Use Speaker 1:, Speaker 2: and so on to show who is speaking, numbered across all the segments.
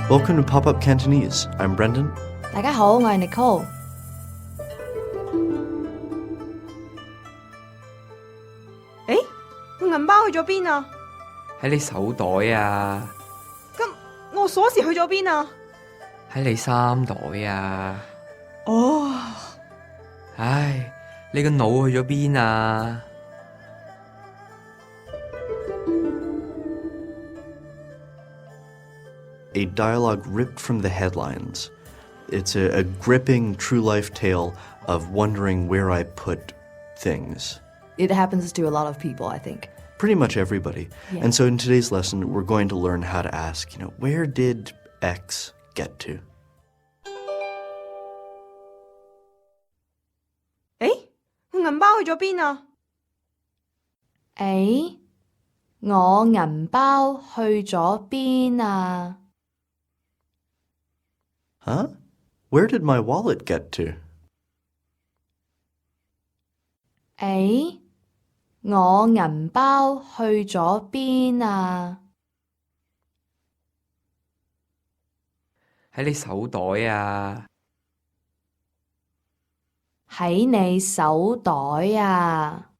Speaker 1: Welcome to Pop-Up Cantonese. I'm Brendan.
Speaker 2: 大家好，我係 Nicole。
Speaker 3: 誒，我銀包去咗邊啊？
Speaker 4: 喺你手袋啊，
Speaker 3: 咁我鎖匙去咗邊啊？
Speaker 4: 喺你衫袋啊。
Speaker 3: 哦，
Speaker 4: 唉，你個腦去咗邊啊？A
Speaker 1: dialogue ripped from the headlines. It's a gripping true-life tale of wondering where I put things.
Speaker 2: It happens to a lot of people, I think.
Speaker 1: Pretty much everybody.
Speaker 2: Yeah.
Speaker 1: And so in today's lesson, we're going to learn how to ask, where did X get to?
Speaker 3: 誒，我銀包去咗邊啊？
Speaker 2: 誒，我銀包去咗邊啊？
Speaker 1: Huh? Where did my wallet get to?
Speaker 2: 誒，我銀包去咗邊啊？
Speaker 4: 喺你手袋啊。
Speaker 2: 喺你手袋啊？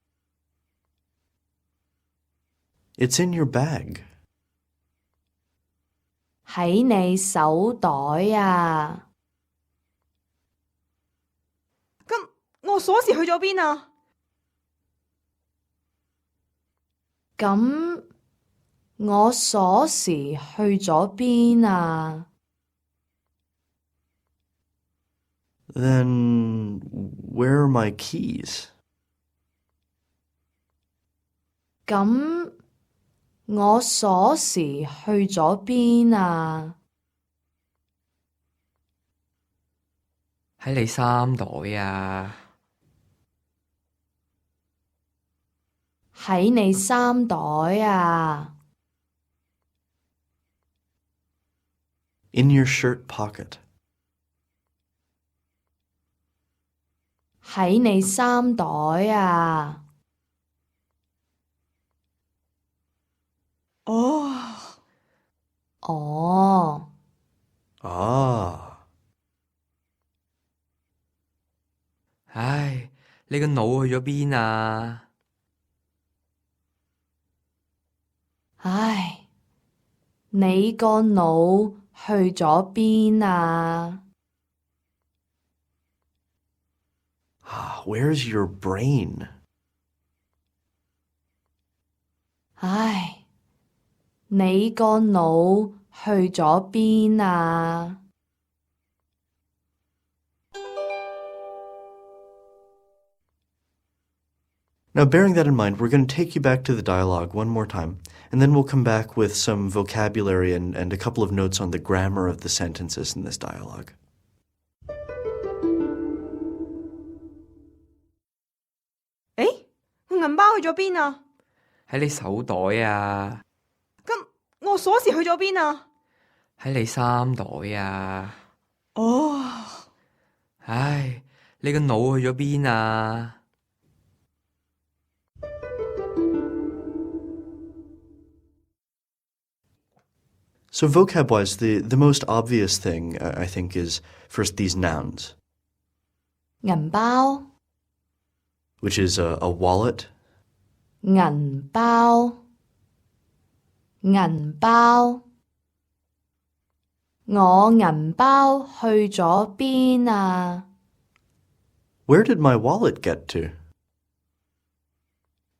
Speaker 1: It's in your bag.
Speaker 2: 喺你手袋啊？
Speaker 3: 咁我鎖匙去咗邊啊？
Speaker 2: 咁我鎖匙去咗邊啊？
Speaker 1: Then where are my keys?
Speaker 2: 咁我鎖匙去咗邊啊？
Speaker 4: 喺你衫袋啊。
Speaker 2: 喺你衫袋啊？
Speaker 1: In your shirt pocket.
Speaker 2: 喺你衫袋啊？
Speaker 3: 哦，
Speaker 2: 哦，
Speaker 1: Ah.
Speaker 4: 唉，你個腦去咗邊啊？
Speaker 2: 唉，你個腦去咗邊啊？
Speaker 1: Where's your brain?
Speaker 2: 唉，你個腦去咗邊啊？
Speaker 1: Now, bearing that in mind, we're going to take you back to the dialogue one more time, and then we'll come back with some vocabulary and a couple of notes on the grammar of the sentences in this dialogue.
Speaker 3: 誒，我銀包去咗邊啊？
Speaker 4: 喺你手袋啊。
Speaker 3: 咁我鎖匙去咗邊啊？
Speaker 4: 喺你衫袋啊。
Speaker 3: 哦，
Speaker 4: 唉，你個腦去咗邊啊？
Speaker 1: So vocab-wise, the most obvious thing, I think, is first these nouns,
Speaker 2: 銀包，
Speaker 1: which is a wallet,
Speaker 2: 銀包，銀包。我銀包去咗邊啊？
Speaker 1: Where did my wallet get to?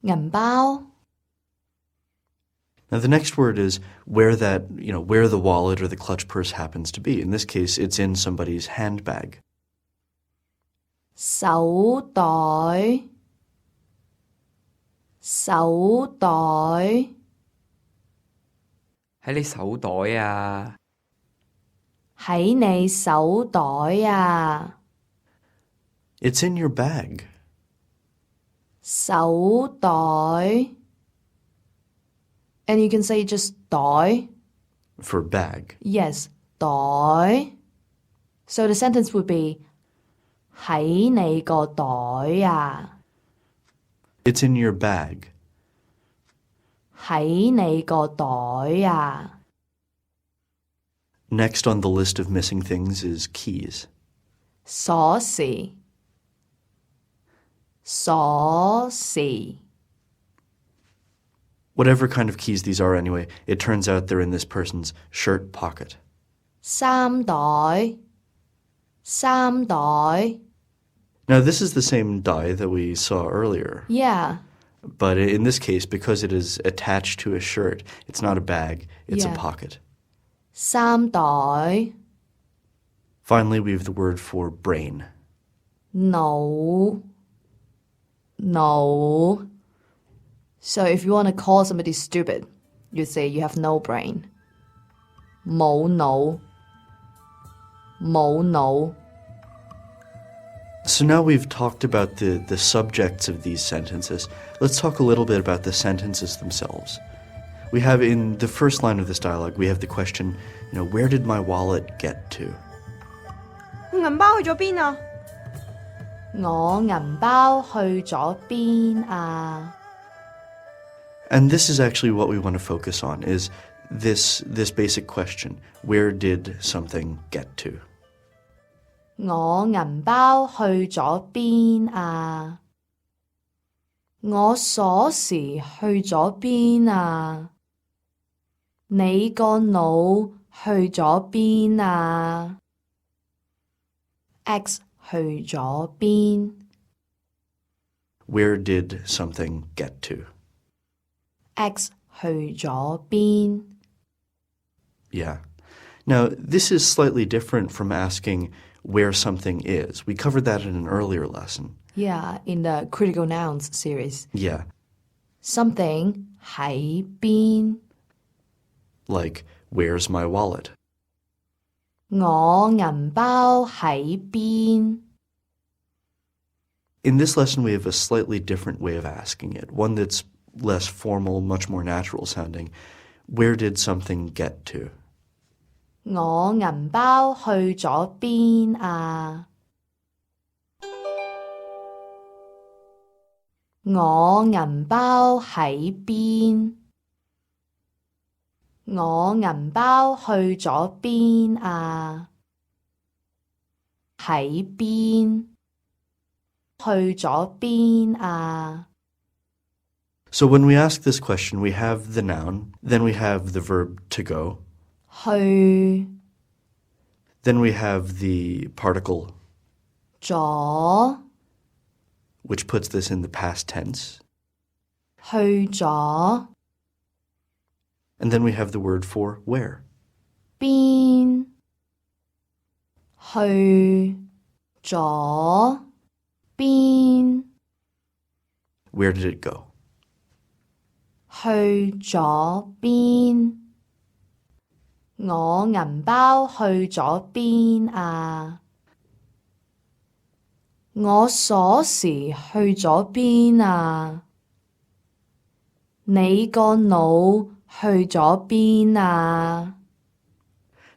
Speaker 2: 銀包，
Speaker 1: Now, the next word is where where the wallet or the clutch purse happens to be. In this case, it's in somebody's handbag.
Speaker 2: 手袋，手袋，
Speaker 4: 喺你手袋啊。
Speaker 2: 喺你手袋啊？
Speaker 1: It's in your bag.
Speaker 2: 手袋 And you can say just 袋
Speaker 1: For bag.
Speaker 2: Yes, 袋 So the sentence would be 喺你個袋啊？
Speaker 1: It's in your bag.
Speaker 2: 喺你個袋啊？
Speaker 1: Next on the list of missing things is keys.
Speaker 2: 鎖匙鎖匙
Speaker 1: Whatever kind of keys these are anyway, it turns out they're in this person's shirt pocket.
Speaker 2: 衫袋衫袋
Speaker 1: Now, this is the same die that we saw earlier,
Speaker 2: Yeah,
Speaker 1: but in this case, because it is attached to a shirt, it's not a bag, it's a
Speaker 2: Yeah.
Speaker 1: pocket.
Speaker 2: 衫袋
Speaker 1: Finally, we have the word for brain.
Speaker 2: 腦腦 So if you want to call somebody stupid, you say you have no brain. 冇腦冇腦
Speaker 1: So now we've talked about the subjects of these sentences. Let's talk a little bit about the sentences themselves. We have in the first line of this dialogue, we have the question, where did my wallet get to?
Speaker 3: 銀包去咗邊啊？
Speaker 2: 我銀包去咗邊啊？
Speaker 1: And this is actually what we want to focus on, is this basic question, where did something get to?
Speaker 2: 我銀包去咗邊啊？我鎖匙去咗邊啊？你個腦去咗邊啊？ X 去咗邊
Speaker 1: Where did something get to?
Speaker 2: X 去咗邊
Speaker 1: Yeah. Now, this is slightly different from asking where something is. We covered that in an earlier lesson.
Speaker 2: Yeah, in the critical nouns series.
Speaker 1: Yeah,
Speaker 2: Something 喺邊
Speaker 1: like, where's my wallet?
Speaker 2: 我銀包喺邊
Speaker 1: In this lesson, we have a slightly different way of asking it, one that's less formal, much more natural sounding. Where did something get to?
Speaker 2: 我銀包去咗邊啊？我銀包喺邊？我銀包去咗邊啊？喺邊？去咗邊啊？
Speaker 1: So when we ask this question, we have the noun, then we have the verb to go,
Speaker 2: 去
Speaker 1: then we have the particle,
Speaker 2: 咗
Speaker 1: which puts this in the past tense,
Speaker 2: 去咗
Speaker 1: and then we have the word for where.
Speaker 2: 邊？去咗邊？
Speaker 1: Where did it go?
Speaker 2: 去咗邊？我銀包去咗邊啊？我鎖匙去咗邊啊？你個腦去咗邊啊？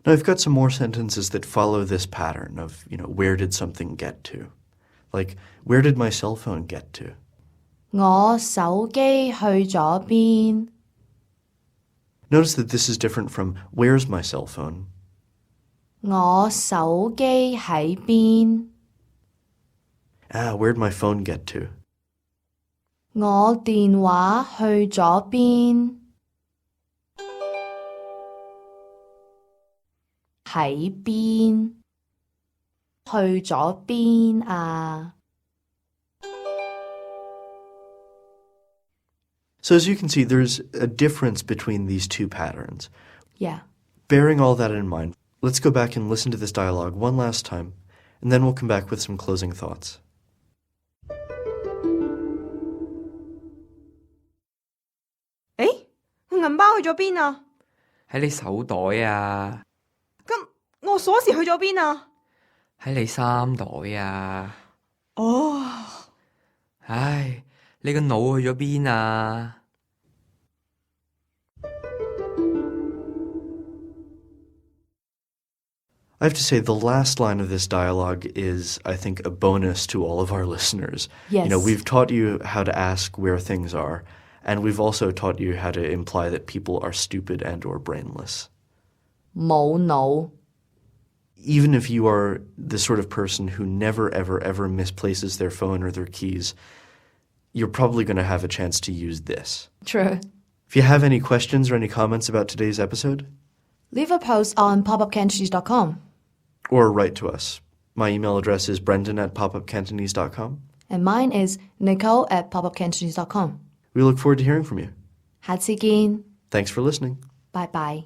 Speaker 1: Now, I've got some more sentences that follow this pattern of, where did something get to? Like, where did my cell phone get to?
Speaker 2: 我手機去咗邊？
Speaker 1: Notice that this is different from, where's my cell phone?
Speaker 2: 我手機喺邊？
Speaker 1: Where'd my phone get to?
Speaker 2: 我電話去咗邊？喺邊？去咗邊啊？
Speaker 1: So as you can see, there's a difference between these two patterns.
Speaker 2: Yeah.
Speaker 1: Bearing all that in mind, let's go back and listen to this dialogue one last time, and then we'll come back with some closing thoughts.
Speaker 3: 誒，我銀包去咗邊啊？
Speaker 4: 喺你手袋啊，
Speaker 3: 咁我鎖匙去咗邊啊？
Speaker 4: 喺你衫袋啊。
Speaker 3: 哦，
Speaker 4: 唉，你個腦去咗邊啊？
Speaker 1: I have to say, the last line of this dialogue is, I think, a bonus to all of our listeners.
Speaker 2: Yes.
Speaker 1: We've taught you how to ask where things are, and we've also taught you how to imply that people are stupid and or brainless.
Speaker 2: 冇腦
Speaker 1: Even if you are the sort of person who never, ever, ever misplaces their phone or their keys, you're probably going to have a chance to use this.
Speaker 2: True.
Speaker 1: If you have any questions or any comments about today's episode,
Speaker 2: Leave a post on popupcantonese.com.
Speaker 1: or write to us. My email address is brendan@popupcantonese.com.
Speaker 2: And mine is nicole@popupcantonese.com.
Speaker 1: We look forward to hearing from you.
Speaker 2: 下次見
Speaker 1: Thanks for listening.
Speaker 2: 拜拜